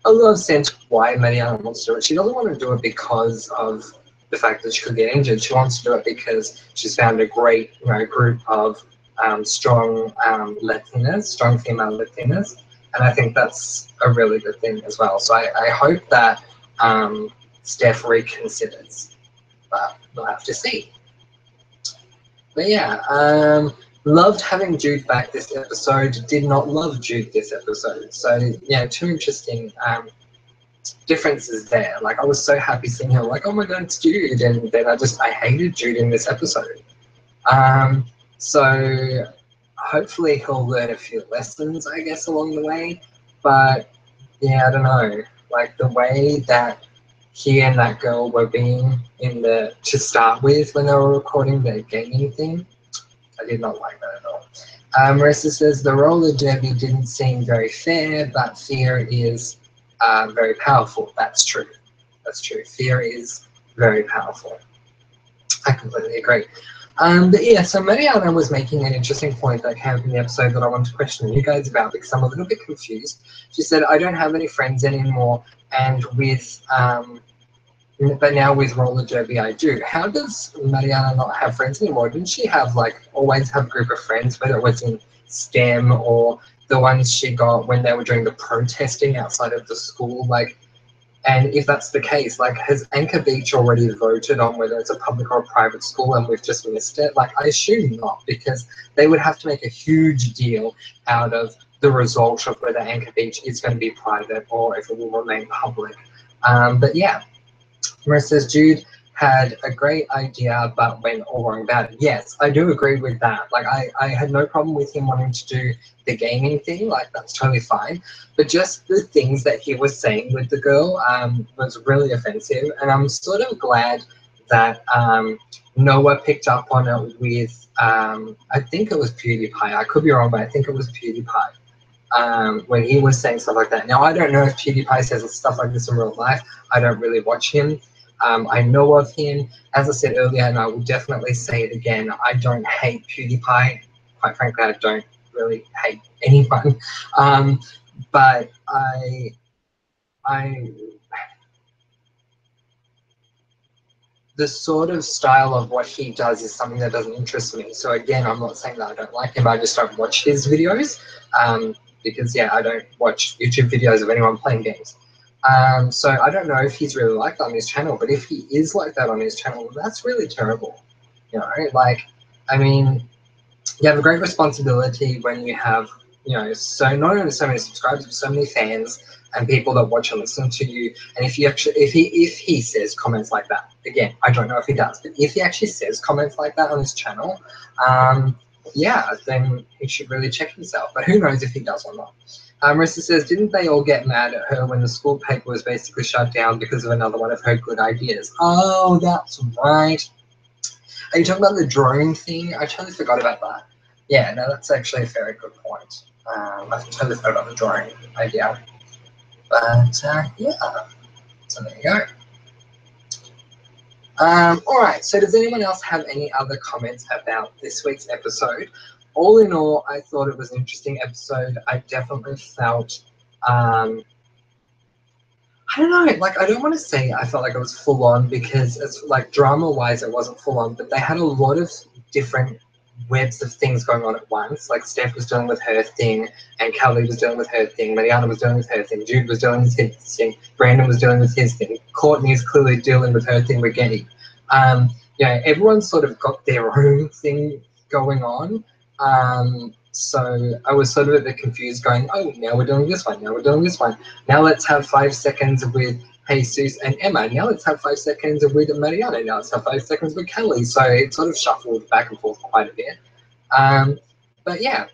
a lot of sense why Mariana wants to do it. She doesn't want to do it because of the fact that she could get injured. She wants to do it because she's found a great, group of strong Latinas, strong female Latinas. And I think that's a really good thing as well. So I hope that Steph reconsiders, but we'll have to see. But yeah, loved having Jude back this episode. Did not love Jude this episode. So yeah, two interesting differences there. Like, I was so happy seeing her, like, oh my god, it's Jude, and then I hated Jude in this episode. So hopefully he'll learn a few lessons, I guess, along the way. But yeah, I don't know. Like, the way that he and that girl were being to start with when they were recording the gaming thing, I did not like that at all. Marissa says the roller derby didn't seem very fair, but fear is very powerful. That's true. That's true. Fear is very powerful. I completely agree. But yeah, so Mariana was making an interesting point that came up in the episode that I want to question you guys about, because I'm a little bit confused. She said, I don't have any friends anymore, and with but now with roller derby I do. How does Mariana not have friends anymore? Didn't she have like always have a group of friends, whether it was in STEM or the ones she got when they were doing the protesting outside of the school? Like, and if that's the case, like, has Anchor Beach already voted on whether it's a public or a private school and we've just missed it? Like, I assume not, because they would have to make a huge deal out of the result of whether Anchor Beach is going to be private or if it will remain public. But yeah, Marissa says, Jude had a great idea but went all wrong about it. Yes, I do agree with that. Like, I had no problem with him wanting to do the gaming thing. Like, that's totally fine. But just the things that he was saying with the girl was really offensive. And I'm sort of glad that Noah picked up on it with, I think it was PewDiePie. I could be wrong, but I think it was PewDiePie. When he was saying stuff like that. Now, I don't know if PewDiePie says stuff like this in real life. I don't really watch him. I know of him. As I said earlier, and I will definitely say it again, I don't hate PewDiePie. Quite frankly, I don't really hate anyone. But the sort of style of what he does is something that doesn't interest me. So again, I'm not saying that I don't like him. I just don't watch his videos because, yeah, I don't watch YouTube videos of anyone playing games. So I don't know if he's really like that on his channel, but if he is like that on his channel, that's really terrible. You know, like, I mean, you have a great responsibility when you have, you know, so not only so many subscribers, but so many fans and people that watch and listen to you. And if you actually, if he says comments like that, again, I don't know if he does, but if he actually says comments like that on his channel, yeah, then he should really check himself. But who knows if he does or not. Marissa says, didn't they all get mad at her when the school paper was basically shut down because of another one of her good ideas? Oh, that's right. Are you talking about the drone thing? I totally forgot about that. Yeah, no, that's actually a very good point. I totally forgot about the drone idea. But, yeah, so there you go. All right, so does anyone else have any other comments about this week's episode? All in all, I thought it was an interesting episode. I definitely felt, I don't know, like, I don't want to say I felt like it was full on because it's like drama-wise it wasn't full on, but they had a lot of different webs of things going on at once. Like Steph was dealing with her thing, and Kelly was dealing with her thing, Mariana was dealing with her thing, Jude was dealing with his thing, Brandon was dealing with his thing, Courtney is clearly dealing with her thing with Getty. Yeah, everyone's sort of got their own thing going on. So I was sort of a bit confused going, oh, now we're doing this one, now we're doing this one. Now let's have 5 seconds with Jesus and Emma. Now let's have 5 seconds with Mariana. Now let's have 5 seconds with Kelly. So it sort of shuffled back and forth quite a bit. But yeah,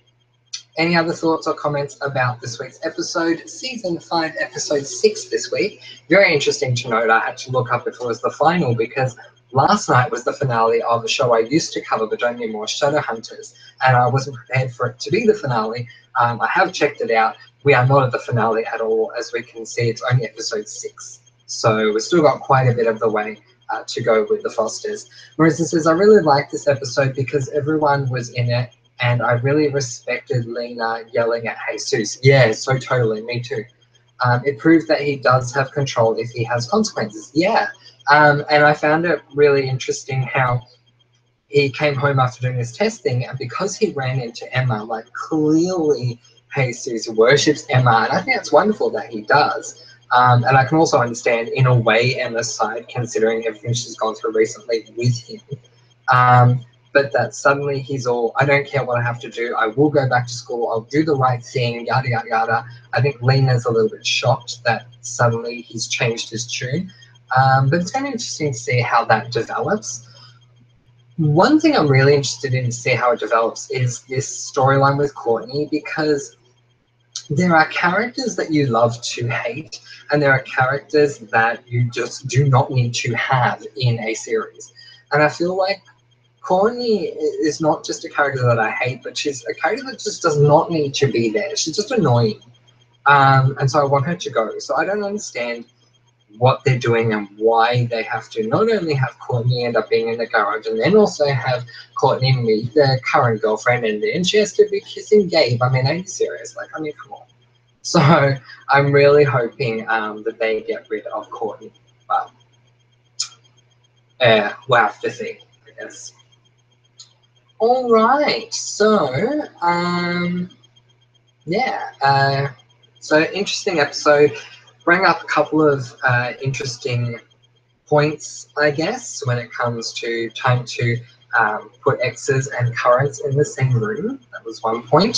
any other thoughts or comments about this week's episode? Season 5, episode 6 this week. Very interesting to note. I had to look up if it was the final because last night was the finale of a show I used to cover but don't anymore, Shadowhunters, and I wasn't prepared for it to be the finale. I have checked it out. We are not at the finale at all. As we can see, it's only episode 6. So we've still got quite a bit of the way to go with the Fosters. Marissa says, I really liked this episode because everyone was in it and I really respected Lena yelling at Jesus. Yeah, so totally, me too. It proved that he does have control if he has consequences. Yeah. And I found it really interesting how he came home after doing this testing, and because he ran into Emma, like clearly Jesus worships Emma, and I think it's wonderful that he does. And I can also understand, in a way, Emma's side, considering everything she's gone through recently with him. But that suddenly he's all, I don't care what I have to do, I will go back to school, I'll do the right thing, yada, yada, yada. I think Lena's a little bit shocked that suddenly he's changed his tune. But it's kind of interesting to see how that develops. One thing I'm really interested in to see how it develops is this storyline with Courtney, because there are characters that you love to hate, and there are characters that you just do not need to have in a series. And I feel like Courtney is not just a character that I hate, but she's a character that just does not need to be there. She's just annoying. And so I want her to go. So I don't understand what they're doing and why they have to not only have Courtney end up being in the garage and then also have Courtney meet their current girlfriend and then she has to be kissing Gabe. I mean, are you serious? Like, I mean, come on. So I'm really hoping that they get rid of Courtney. But we'll have to see, I guess. All right, so yeah, so interesting episode. Bring up a couple of interesting points, I guess, when it comes to trying to put exes and currents in the same room. That was one point.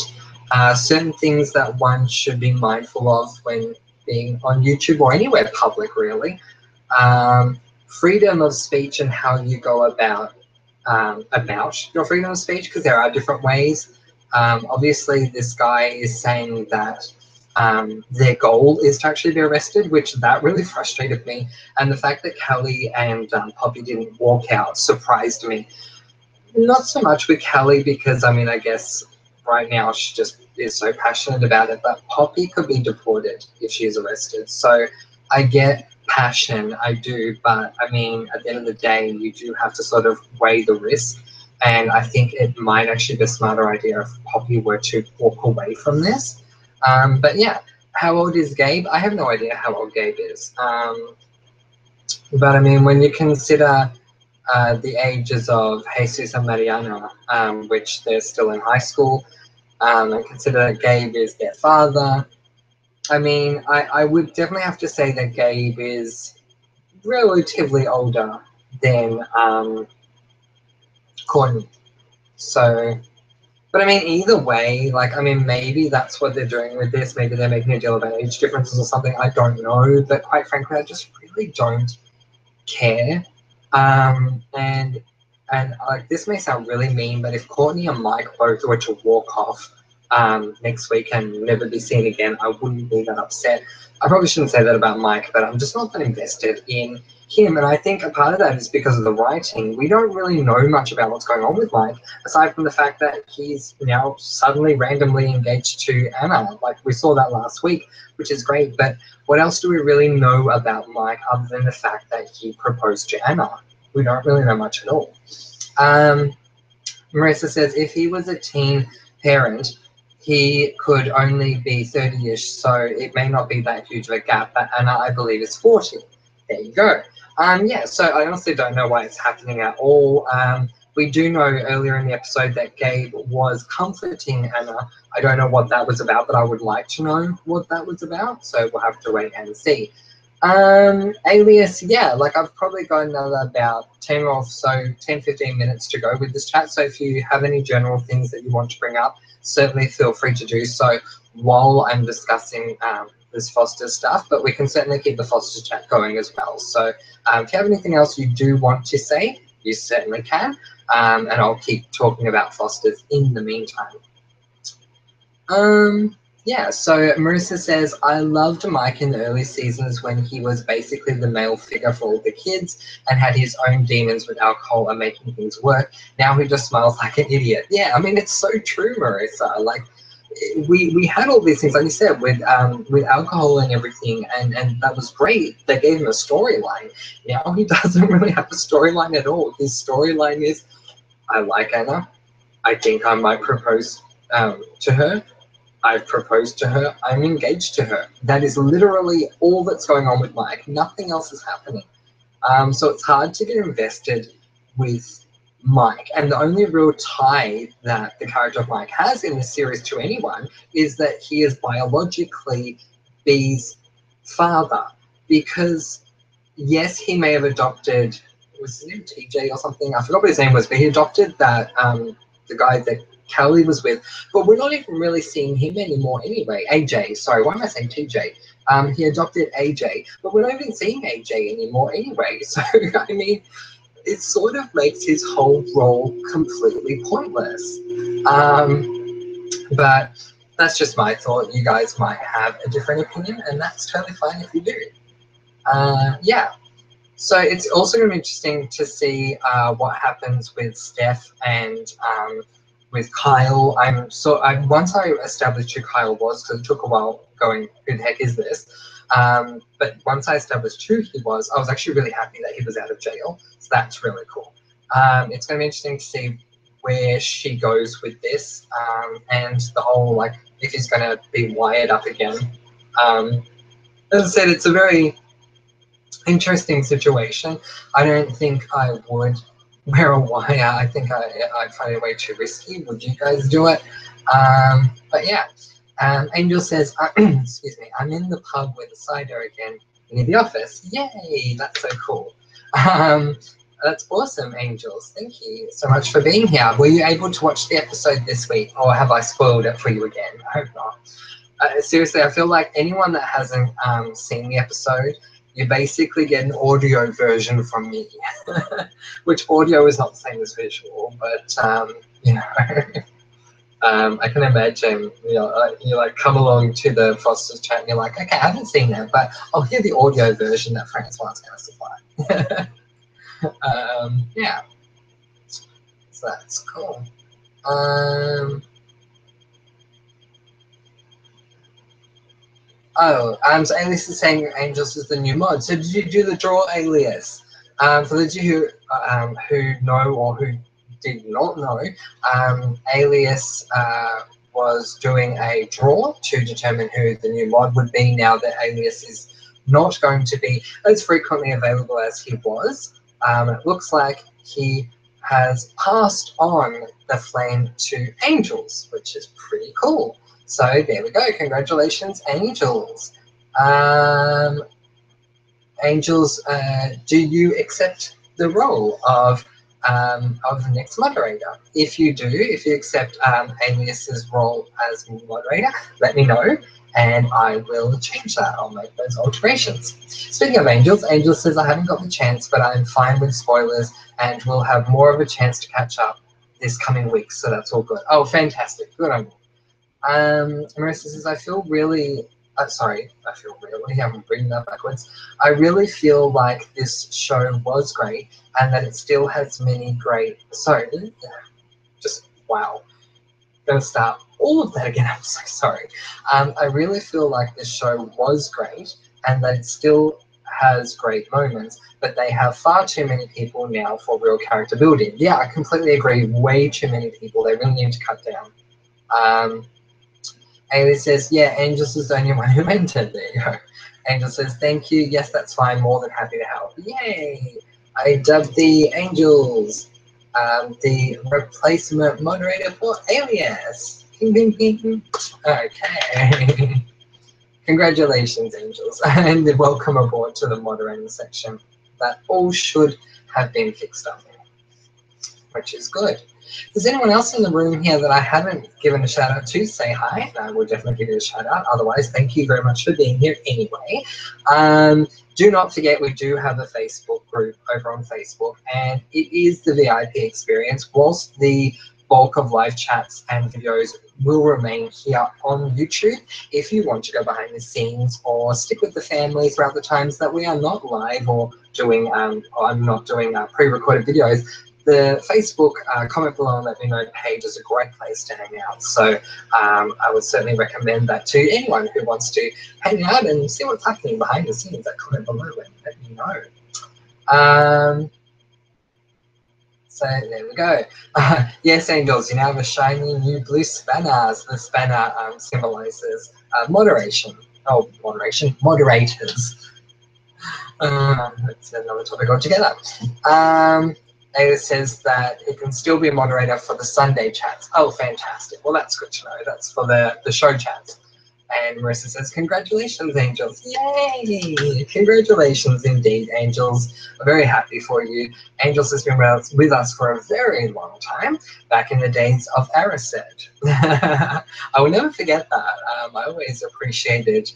Certain things that one should be mindful of when being on YouTube or anywhere public, really. Freedom of speech and how you go about your freedom of speech, because there are different ways. Obviously, this guy is saying that their goal is to actually be arrested, which that really frustrated me. And the fact that Kelly and Poppy didn't walk out surprised me. Not so much with Kelly, because I mean, I guess right now she just is so passionate about it, but Poppy could be deported if she is arrested. So I get passion, I do, but I mean, at the end of the day, you do have to sort of weigh the risk. And I think it might actually be a smarter idea if Poppy were to walk away from this. But yeah, how old is Gabe? I have no idea how old Gabe is. But I mean, when you consider the ages of Jesus and Mariana, which they're still in high school, and consider that Gabe is their father, I mean, I would definitely have to say that Gabe is relatively older than Courtney. So, but I mean, either way, like, I mean, maybe that's what they're doing with this. Maybe they're making a deal about age differences or something. I don't know. But quite frankly, I just really don't care. And like, this may sound really mean, but if Courtney and Mike both were to walk off next week and never be seen again, I wouldn't be that upset. I probably shouldn't say that about Mike, but I'm just not that invested in him. And I think a part of that is because of the writing. We don't really know much about what's going on with Mike, aside from the fact that he's now suddenly randomly engaged to Anna. Like, we saw that last week, which is great. But what else do we really know about Mike other than the fact that he proposed to Anna? We don't really know much at all. Marissa says, if he was a teen parent, he could only be 30-ish, so it may not be that huge of a gap, but Anna, I believe, is 40. There you go. Yeah, so I honestly don't know why it's happening at all. We do know earlier in the episode that Gabe was comforting Anna. I don't know what that was about, but I would like to know what that was about, so we'll have to wait and see. Alias, yeah, like, I've probably got another about 10 or so, 10-15 minutes to go with this chat, so if you have any general things that you want to bring up, certainly feel free to do so while I'm discussing this Foster stuff, but we can certainly keep the Foster chat going as well. So if you have anything else you do want to say, you certainly can, and I'll keep talking about Fosters in the meantime. Yeah, so Marissa says, I loved Mike in the early seasons when he was basically the male figure for all the kids and had his own demons with alcohol and making things work. Now he just smiles like an idiot. Yeah, I mean, it's so true, Marissa. Like, we had all these things, like you said, with alcohol and everything, and that was great. They gave him a storyline. Now he doesn't really have a storyline at all. His storyline is, I like Anna. I think I might propose to her. I've proposed to her, I'm engaged to her. That is literally all that's going on with Mike. Nothing else is happening. So it's hard to get invested with Mike. And the only real tie that the character of Mike has in this series to anyone is that he is biologically B's father. Because, yes, he may have adopted, was his name TJ or something? I forgot what his name was, but he adopted that, the guy that Kelly was with, but we're not even really seeing him anymore anyway. AJ, sorry, why am I saying TJ? He adopted AJ, but we're not even seeing AJ anymore anyway. So, I mean, it sort of makes his whole role completely pointless. But that's just my thought. You guys might have a different opinion, and that's totally fine if you do. Yeah. So it's also going to be interesting to see what happens with Steph and with Kyle. Once I established who Kyle was, because it took a while going, who the heck is this? But once I established who he was, I was actually really happy that he was out of jail. So that's really cool. It's going to be interesting to see where she goes with this, and the whole, like, if he's going to be wired up again. As I said, it's a very interesting situation. I don't think I would wear a wire. I think I'd find it way too risky. Would you guys do it? But yeah. Angel says, excuse me, I'm in the pub with the cider again near the office. Yay, that's so cool. That's awesome, Angels. Thank you so much for being here. Were you able to watch the episode this week, or have I spoiled it for you again? I hope not. Seriously, I feel like anyone that hasn't seen the episode, you basically get an audio version from me, which audio is not the same as visual, but you know. I can imagine, you like come along to the Foster's chat and you're like, okay, I haven't seen that, but I'll hear the audio version that Francois is going to supply. Yeah, so that's cool. So Alias is saying Angels is the new mod. So did you do the draw, Alias? For those of you who know or who did not know, Alias was doing a draw to determine who the new mod would be now that Alias is not going to be as frequently available as he was. It looks like he has passed on the flame to Angels, which is pretty cool. So there we go. Congratulations, Angels. Angels, do you accept the role of the next moderator? If you do, if you accept Alias's role as moderator, let me know and I will change that. I'll make those alterations. Speaking of Angels, Angel says, I haven't got the chance, but I'm fine with spoilers and we'll have more of a chance to catch up this coming week, so that's all good. Oh, fantastic. Good on you. Marissa says, I feel really, I'm bringing that backwards. I really feel like this show was great and that it still has many great, just wow. Gonna start all of that again, I'm so sorry. I really feel like this show was great and that it still has great moments, but they have far too many people now for real character building. Yeah, I completely agree. Way too many people. They really need to cut down. Ailey says, yeah, Angels is the only one who entered. There you go. Angel says, thank you. Yes, that's fine. More than happy to help. Yay! I dubbed the Angels the replacement moderator for Alias. Ping, ping, ping. Okay. Congratulations, Angels, and welcome aboard to the moderating section. That all should have been fixed up, which is good. Is anyone else in the room here that I haven't given a shout out to? Say hi. I will definitely give you a shout out. Otherwise, thank you very much for being here anyway. Do not forget, we do have a Facebook group over on Facebook, and it is the VIP experience. Whilst the bulk of live chats and videos will remain here on YouTube, if you want to go behind the scenes or stick with the family throughout the times that we are not live or doing, I'm not doing pre-recorded videos, the Facebook comment below and let me know page is a great place to hang out. So I would certainly recommend that to anyone who wants to hang out and see what's happening behind the scenes. That comment below and let me know. So there we go. Yes, Angels, you now have a shiny new blue spanner. So the spanner symbolizes moderation. Oh, moderators. That's another topic altogether. Ada says that it can still be a moderator for the Sunday chats. Oh, fantastic. Well, that's good to know. That's for the show chats. And Marissa says, congratulations, Angels. Yay! Congratulations indeed, Angels. I'm very happy for you. Angels has been with us for a very long time, back in the days of Aracid. I will never forget that. I always appreciated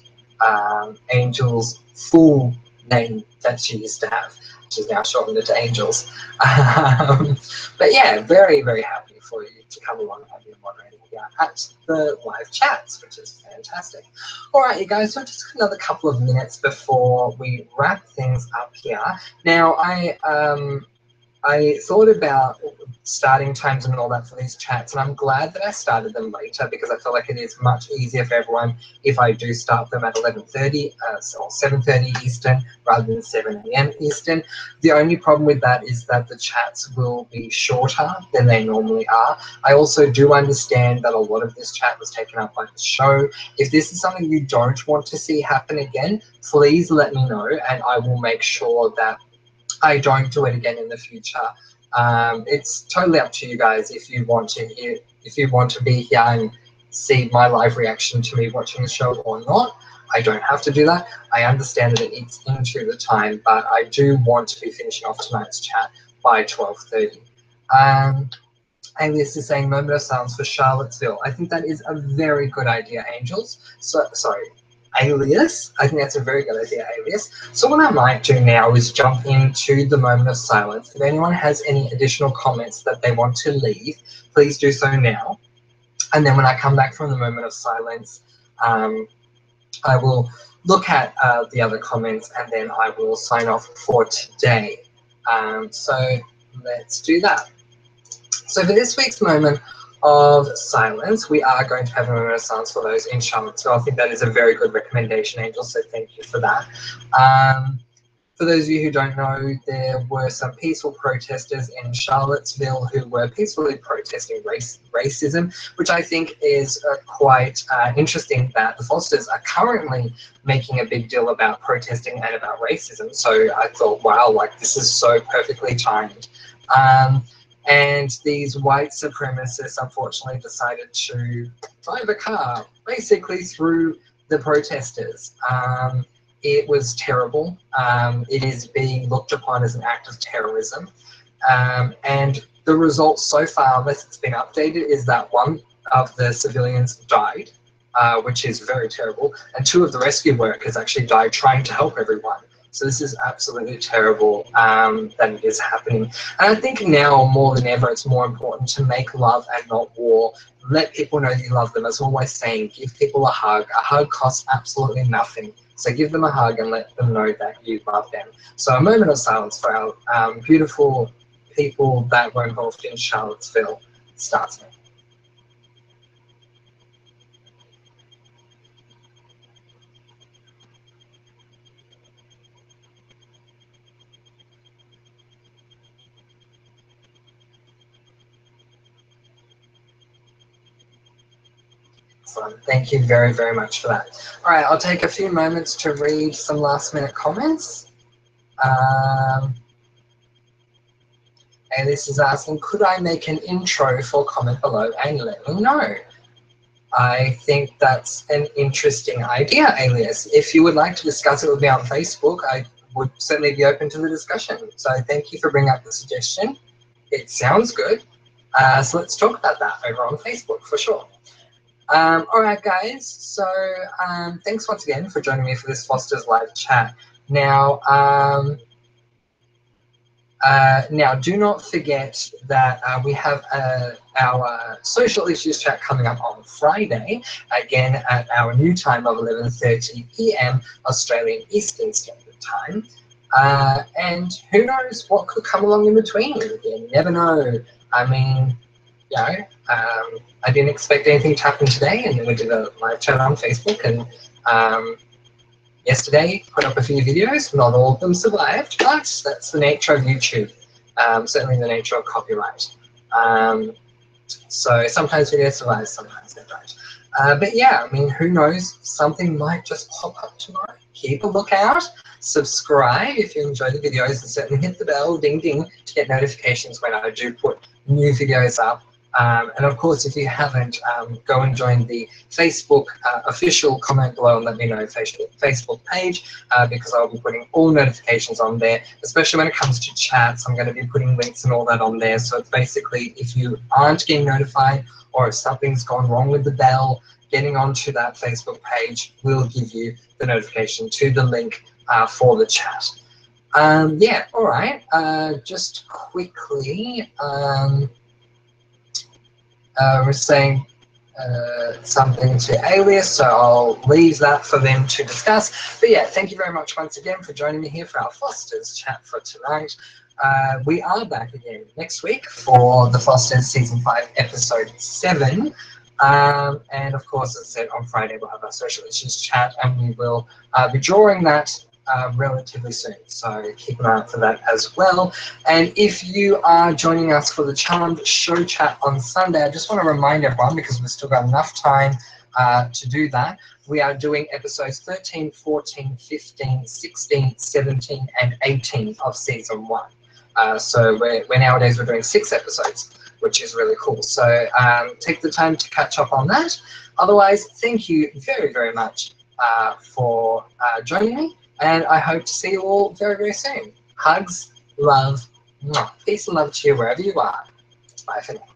Angel's full name that she used to have. She's now shortened it to Angels. But yeah, very, very happy for you to come along and be moderating here at the live chats, which is fantastic. All right, you guys, so just another couple of minutes before we wrap things up here. Now, I I thought about starting times and all that for these chats, and I'm glad that I started them later because I feel like it is much easier for everyone if I do start them at 11:30 or 7:30 Eastern rather than 7 a.m. Eastern. The only problem with that is that the chats will be shorter than they normally are. I also do understand that a lot of this chat was taken up by the show. If this is something you don't want to see happen again, please let me know, and I will make sure that I don't do it again in the future. It's totally up to you guys if you want to be here and see my live reaction to me watching the show or not. I don't have to do that. I understand that it eats into the time, but I do want to be finishing off tonight's chat by 12:30. Alias is saying moment of silence for Charlottesville. I think that is a very good idea, Angels. So sorry. Alias. I think that's a very good idea, Alias. So what I might do now is jump into the moment of silence. If anyone has any additional comments that they want to leave, please do so now. And then when I come back from the moment of silence, I will look at the other comments and then I will sign off for today. So let's do that. So for this week's moment of silence, we are going to have a moment of silence for those in Charlottesville. I think that is a very good recommendation, Angel, so thank you for that. For those of you who don't know, there were some peaceful protesters in Charlottesville who were peacefully protesting racism, which I think is quite interesting that the Fosters are currently making a big deal about protesting and about racism. So I thought, wow, like this is so perfectly timed. And these white supremacists unfortunately decided to drive a car basically through the protesters. It was terrible. It is being looked upon as an act of terrorism. And the results so far, unless it's been updated, is that one of the civilians died, which is very terrible, and two of the rescue workers actually died trying to help everyone. So this is absolutely terrible that it is happening. And I think now more than ever, it's more important to make love and not war. Let people know that you love them. As I'm always saying, give people a hug. A hug costs absolutely nothing. So give them a hug and let them know that you love them. So a moment of silence for our beautiful people that were involved in Charlottesville starts now. Excellent. Thank you very, very much for that. All right, I'll take a few moments to read some last minute comments. Alice is asking, could I make an intro for comment below and let me know? I think that's an interesting idea, Alias. If you would like to discuss it with me on Facebook, I would certainly be open to the discussion. So thank you for bringing up the suggestion. It sounds good. So let's talk about that over on Facebook for sure. All right, guys. So thanks once again for joining me for this Foster's live chat. Now, do not forget that we have our social issues chat coming up on Friday, again at our new time of 11:30 p.m. Australian Eastern Standard Time. And who knows what could come along in between? You never know. I mean, you know, I didn't expect anything to happen today, and then we did a live chat on Facebook, and yesterday put up a few videos. Not all of them survived, but that's the nature of YouTube. Certainly the nature of copyright. So sometimes videos survive, sometimes they don't. But yeah, I mean, who knows? Something might just pop up tomorrow. Keep a lookout. Subscribe if you enjoy the videos, and certainly hit the bell, ding ding, to get notifications when I do put new videos up. And of course, if you haven't, go and join the Facebook official comment below and let me know Facebook page, because I'll be putting all notifications on there, especially when it comes to chats. I'm going to be putting links and all that on there. So it's basically, if you aren't getting notified or if something's gone wrong with the bell, getting onto that Facebook page will give you the notification to the link for the chat. Yeah, all right. Just quickly, we're saying something to Alias, so I'll leave that for them to discuss. But yeah, thank you very much once again for joining me here for our Foster's chat for tonight. we are back again next week for The Fosters Season 5, Episode 7. And of course, as I said, on Friday we'll have our social issues chat, and we will be drawing that relatively soon. So keep an eye out for that as well. And if you are joining us for the Charmed Show chat on Sunday, I just want to remind everyone, because we've still got enough time to do that, we are doing episodes 13, 14, 15, 16, 17, and 18 of Season 1. So we're nowadays we're doing 6 episodes, which is really cool. So take the time to catch up on that. Otherwise, thank you very, very much for joining me, and I hope to see you all very, very soon. Hugs, love, peace and love to you wherever you are. Bye for now.